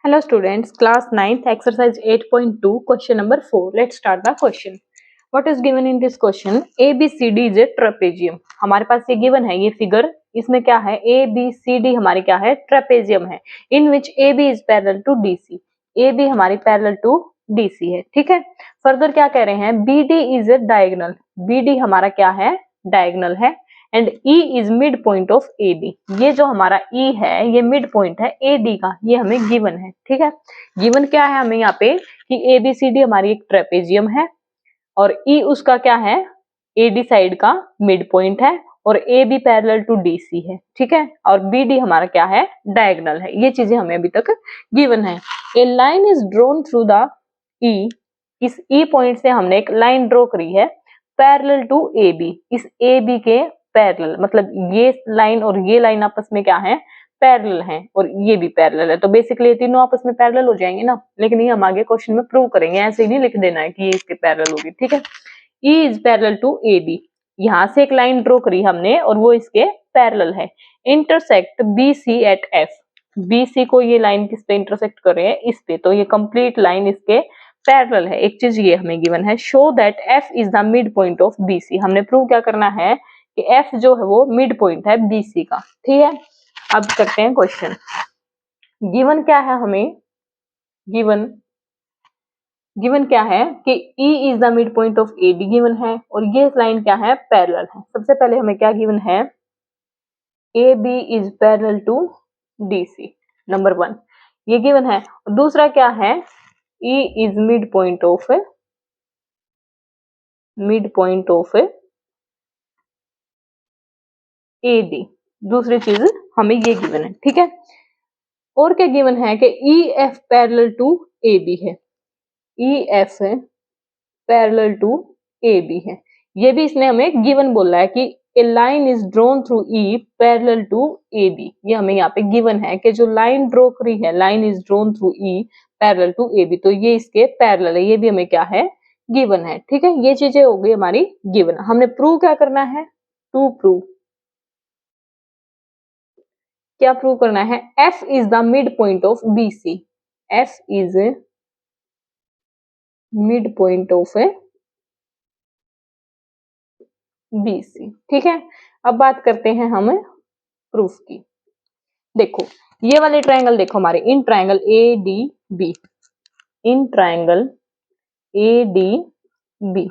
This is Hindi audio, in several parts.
Hello students, class 9th exercise 8.2 question number 4. Let's start the question. What is given in this question? ABCD is a trapezium. हमारे पास ये given है, ये फिगर, इसमें क्या है? ABCD हमारी क्या है? ट्रेपेजियम है. In which AB is parallel to DC. AB हमारी parallel to DC है. ठीक है. फर्दर क्या कह रहे हैं? BD is a diagonal. BD हमारा क्या है? डायगोनल है. And E is mid point of AB. ये जो हमारा E है ये मिड पॉइंट है AD का, ये हमें गिवन है. ठीक है. गिवन क्या है हमें यहाँ पे कि ABCD हमारी एक ट्रेपेजियम है और E उसका क्या है? AD साइड का मिड पॉइंट है और AB पैरेलल टू DC है. ठीक है. और BD हमारा क्या है? डायगोनल है. ये चीजें हमें अभी तक गिवन है. A line is drawn through the E. इस E पॉइंट से हमने एक लाइन ड्रॉ करी है पैरेलल टू AB. इस AB के पैरेलल, मतलब ये लाइन और ये लाइन आपस में क्या है? पैरेलल हैं और ये भी पैरेलल है. तो बेसिकली ये तीनों आपस में पैरेलल हो जाएंगे ना, लेकिन ये हम आगे क्वेश्चन में प्रूव करेंगे. ऐसे ही नहीं लिख देना है कि ये इसके पैरेलल होगी. ठीक है. E is parallel to AB. यहां से एक लाइन ड्रॉ करी हमने और वो इसके पैरेलल है. Intersect BC at F. BC को ये लाइन किस पे इंटरसेक्ट कर रहे हैं? इस पे. तो ये कंप्लीट लाइन इसके पैरेलल है. एक चीज ये हमें गिवन है, show that F is the mid point of BC. हमने प्रूव क्या करना है कि F जो है वो मिड पॉइंट है BC का. ठीक है. अब करते हैं क्वेश्चन. गिवन क्या है हमें? गिवन क्या है कि E is the mid point of AB given है और ये लाइन क्या है? पैरेलल है. सबसे पहले हमें क्या गिवन है? AB is parallel to DC. Number 1 ये गिवन है. दूसरा क्या है? E is mid point of AD. दूसरी चीज हमें ये गिवन है. ठीक है. और क्या गिवन है कि EF पैरेलल टू AB है. EF पैरेलल टू AB है. ये भी इसने हमें गिवन बोला है कि a line is drawn through E parallel to AB. ये हमें यहाँ पे गिवन है कि जो लाइन ड्रॉ करी है, line is drawn through E parallel to AB, तो ये इसके पैरेलल है. ये भी हमें क्या है? गिवन है. ठीक है. ये चीजें हो गई हमारी गिवन. हमने प्रूव क्या करना है? टू प्रूव क्या प्रूव करना है? F is the mid point of BC. F is mid point of BC. ठीक है. अब बात करते हैं हम प्रूफ की. देखो ये वाले ट्रायंगल देखो हमारे, in triangle ADB. In triangle ADB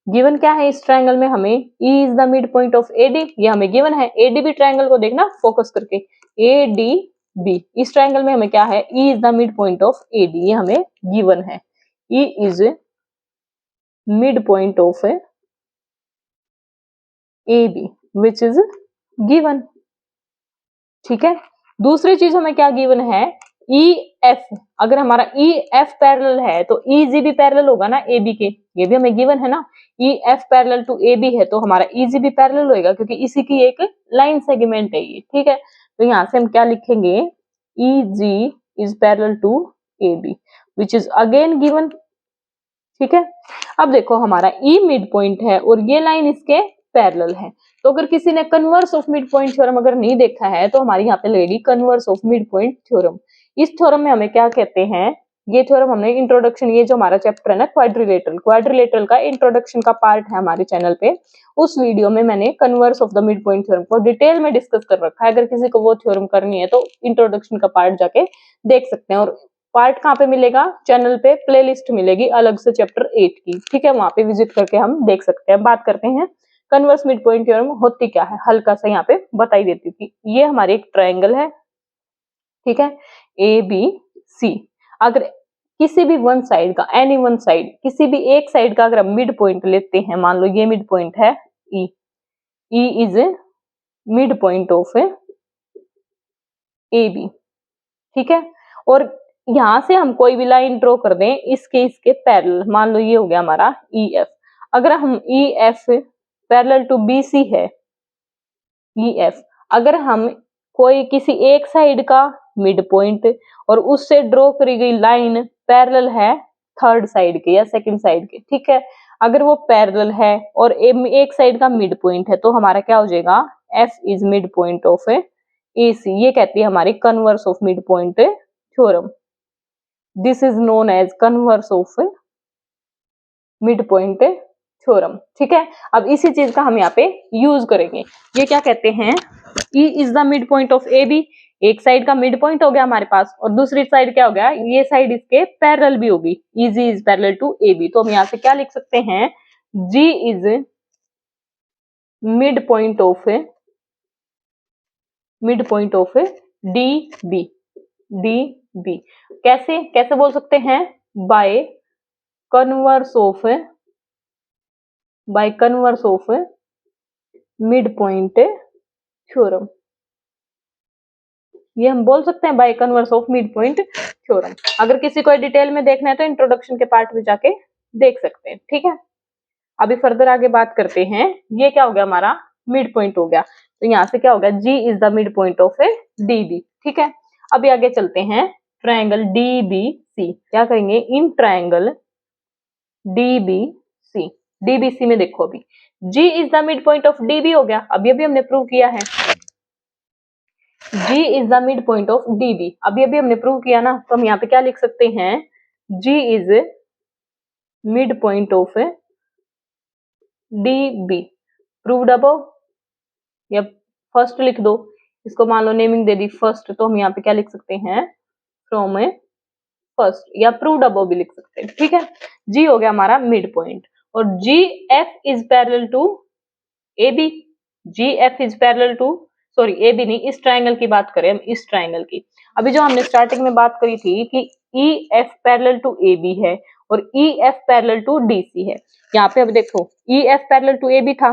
given क्या है? इस ट्रायंगल में हमें E is the mid point of AD, ये हमें गिवन है. ADB ट्रायंगल को देखना फोकस करके. ADB इस ट्रायंगल में हमें क्या है? E is the mid point of AD, ये हमें गिवन है. E is mid point of AB which is given. ठीक है. दूसरी चीज हमें क्या गिवन है? EF. अगर हमारा EF पैरेलल है तो EG भी पैरेलल होगा ना AB के. ये भी हमें गिवन है ना. EF पैरेलल टू AB है तो हमारा EG भी पैरेलल होएगा क्योंकि इसी की एक लाइन सेगमेंट है ये. ठीक है. तो यहाँ से हम क्या लिखेंगे? EG is parallel to AB which is again given. ठीक है. अब देखो हमारा E मिड पॉइंट है और ये लाइन इसके पैरेलल है. तो अगर किसी ने converse of mid point theorem अगर नहीं देखा है तो हमारी यहाँ पे लगेगी converse of mid point theorem. इस थ्योरम में हमें क्या कहते हैं? ये थ्योरम हमने इंट्रोडक्शन, ये जो हमारा चैप्टर है ना क्वाड्रिलेटरल का इंट्रोडक्शन का पार्ट है हमारे चैनल पे, उस वीडियो में मैंने converse of the mid point theorem को डिटेल में डिस्कस कर रखा है. अगर किसी को वो थ्योरम करनी है तो इंट्रोडक्शन का पार्ट जाके देख सकते हैं. और पार्ट कहाँ पे मिलेगा? चैनल पे प्लेलिस्ट मिलेगी अलग से चैप्टर 8 की. ठीक है. वहां पे विजिट करके हम देख सकते हैं. बात करते हैं कन्वर्स मिड पॉइंट थ्योरम होती क्या है, हल्का सा यहाँ पे बताई देती थी. ये हमारी एक ट्रायंगल है. ठीक है. ABC. अगर किसी भी वन साइड का, एनी वन साइड, किसी भी एक साइड का अगर हम मिड पॉइंट लेते हैं, मान लो ये मिड पॉइंट है E is mid point of AB. ठीक है. और यहां से हम कोई भी लाइन ड्रॉ कर दें इसके पैरेलल, मान लो ये हो गया हमारा EF. अगर हम EF पैरेलल टू BC है, EF अगर हम कोई किसी एक साइड का मिड पॉइंट और उससे ड्रॉ करी गई लाइन पैरेलल है थर्ड साइड के या सेकंड साइड के. ठीक है. अगर वो पैरेलल है और एक साइड का मिड पॉइंट है तो हमारा क्या हो जाएगा? F is mid point of AC. ये कहती है हमारी converse of mid point theorem. This is known as converse of mid point theorem. ठीक है, अब इसी चीज का हम यहाँ पे यूज करेंगे। ये क्या कहते हैं, E is the mid point of A B. एक साइड का मिड पॉइंट हो गया हमारे पास, और दूसरी साइड क्या हो गया, ये साइड इसके पैरेलल भी होगी, EG is parallel to A B. तो हम यहाँ से क्या लिख सकते हैं, G is mid point of D B. कैसे कैसे बोल सकते हैं, by converse of mid point theorem. ये हम बोल सकते हैं by converse of mid point theorem. अगर किसी को डिटेल में देखना है तो इंट्रोडक्शन के पार्ट में जाके देख सकते हैं। ठीक है, अभी फर्दर आगे बात करते हैं। ये क्या हो गया, हमारा मिड पॉइंट हो गया। तो यहाँ से क्या होगा, G is the mid point of A DB। ठीक है, अभी आगे चलते हैं, ट्रायंगल DBC। क्या करेंगे, इन ट्रायंगल DBC में देखो, अभी G is the mid point of DB हो गया, अभी अभी हमने प्रूव किया है। G is the mid point of DB, अभी अभी हमने प्रूव किया ना। तो हम यहाँ पे क्या लिख सकते हैं, G is mid point of DB proved above, या फर्स्ट लिख दो, इसको मान लो नेमिंग दे दी फर्स्ट, तो हम यहाँ पे क्या लिख सकते हैं, फ्रॉम ए फर्स्ट, या प्रूव्ड अबव भी लिख सकते हैं। ठीक है, G हो गया हमारा मिड पॉइंट, और GF is parallel to AB। GF is parallel to, sorry AB नहीं, इस ट्रायंगल की बात करें हम, इस ट्रायंगल की। अभी जो हमने स्टार्टिंग में बात करी थी कि EF पैरेलल टू AB है और EF पैरेलल टू DC है। यहाँ पे अब देखो, EF पैरेलल टू AB था,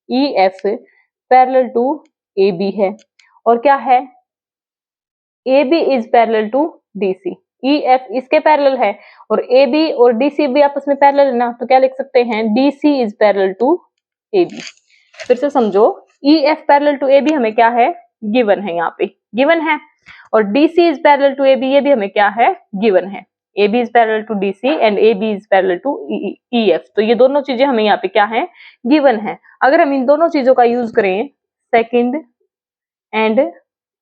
EF पैरेलल टू AB है, और क्या है, AB is parallel to DC। EF इसके पैरेलल है, और AB और DC भी आपस में पैरेलल है ना, तो क्या लिख सकते हैं, DC is parallel to AB। फिर से समझो, EF पैरेलल टू AB हमें क्या है, गिवन है, यहाँ पे गिवन है, और DC is parallel to AB, ये भी हमें क्या है, गिवन है। AB is parallel to DC and AB is parallel to EF, तो ये दोनों चीजें हमें यहाँ पे क्या है, गिवन है। अगर हम इन दोनों चीजों का यूज करें, सेकंड एंड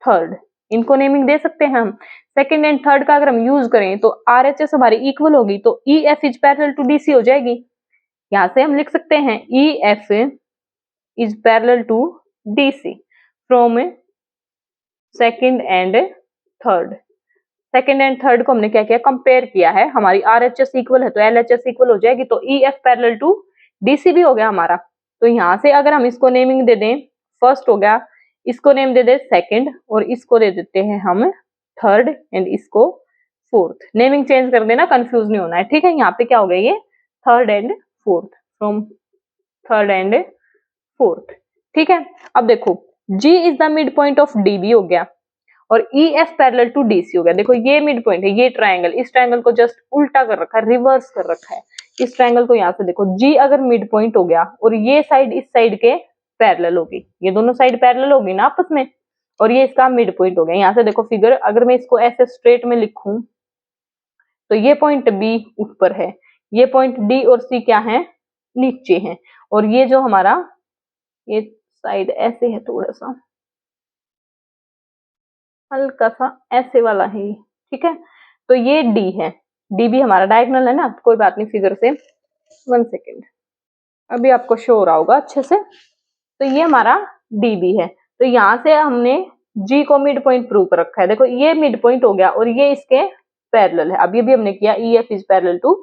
थर्ड, इनको नेमिंग दे सकते हैं हम। सेकंड एंड थर्ड का अगर हम यूज करें तो RHS हमारी इक्वल होगी, तो EF is parallel to DC हो जाएगी। यहां से हम लिख सकते हैं EF is parallel to DC from second and third. Second and third को हमने क्या किया, कंपेयर किया है। हमारी RHS इक्वल है तो LHS इक्वल हो जाएगी, तो EF पैरेलल टू DC भी हो गया हमारा। तो यहां से अगर हम इसको नेमिंग दे दें, फर्स्ट हो गया, इसको नेम दे दे सेकंड, और इसको दे देते हैं हम थर्ड, एंड इसको फोर्थ। नेमिंग चेंज कर देना, कंफ्यूज नहीं होना है। ठीक है, यहाँ पे क्या हो गया, ये third and fourth, from third and fourth. ठीक है, अब देखो, G is the mid point of DB हो गया, और EF पैरेलल टू DC हो गया। देखो ये मिड पॉइंट है, ये ट्रायंगल, इस ट्रायंगल को जस्ट उल्टा कर रखा है, रिवर्स कर रखा है इस ट्रायंगल को। यहाँ से देखो, G अगर मिड पॉइंट हो गया और ये साइड इस साइड के पैरेलल होगी, ये दोनों साइड पैरेलल होगी ना आपस में, और ये इसका मिड पॉइंट हो गया। यहाँ से देखो फिगर, अगर मैं इसको ऐसे स्ट्रेट में लिखूं तो ये पॉइंट B ऊपर है, ये पॉइंट D और C क्या है, नीचे है, और ये जो हमारा ये साइड ऐसे है, थोड़ा सा हल्का सा ऐसे वाला है, ठीक है। तो ये D है, D भी हमारा डायगोनल है ना, कोई बात नहीं, फिगर से 1 सेकेंड, अभी आपको शो हो रहा होगा अच्छे से। तो ये हमारा DB है, तो यहाँ से हमने G को मिड पॉइंट प्रूव कर रखा है। देखो ये मिड पॉइंट हो गया, और ये इसके पैरेलल है, अभी अभी हमने किया EF is parallel to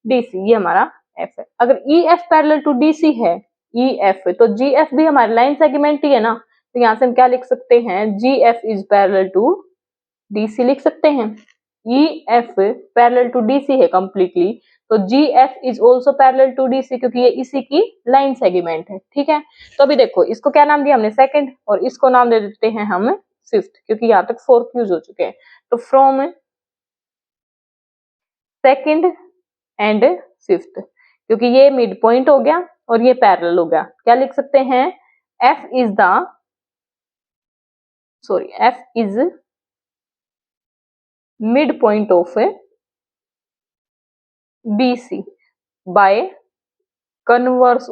DC, ये हमारा F है। अगर EF पैरेलल टू DC है, EF, तो GF भी हमारी लाइन सेगमेंट ही है ना, तो यहाँ से हम क्या लिख सकते हैं, GF is parallel to DC लिख सकते हैं। EF पैरेलल टू DC है कंप्लीटली, तो GF is also parallel to DC, क्योंकि ये इसी की लाइन सेगमेंट है। ठीक है, तो अभी देखो, इसको क्या नाम दिया हमने, सेकंड, और इसको नाम दे देते हैं हम फिफ्थ, क्योंकि यहाँ तक फोर्थ यूज हो चुके हैं। तो फ्रॉम सेकंड एंड फिफ्थ, क्योंकि ये मिड पॉइंट हो गया और ये पैरेलल हो गया, क्या लिख सकते हैं, F is mid point of BC by converse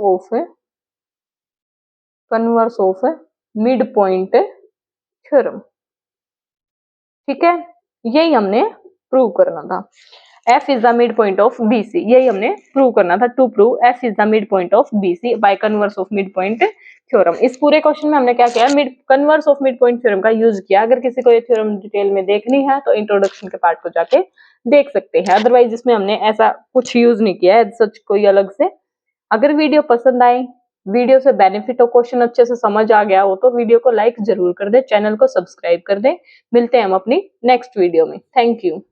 of mid point theorem. ठीक है, यही हमने प्रूव करना था। F is the mid point of BC, यही हमने प्रूव करना था। To prove F is the mid point of BC by converse of mid point theorem. इस पूरे क्वेश्चन में हमने क्या किया, mid converse of mid point theorem का यूज किया। अगर किसी को ये थ्योरम डिटेल में देखनी है तो इंट्रोडक्शन के पार्ट को जाके देख सकते हैं, अदरवाइज इसमें हमने ऐसा कुछ यूज नहीं किया है सच कोई अलग से। अगर वीडियो पसंद आए, वीडियो से बेनिफिट हो, क्वेश्चन अच्छे से समझ आ गया हो तो वीडियो को लाइक जरूर कर दे, चैनल को सब्सक्राइब कर दे। मिलते हैं हम अपनी नेक्स्ट वीडियो में। Thank you.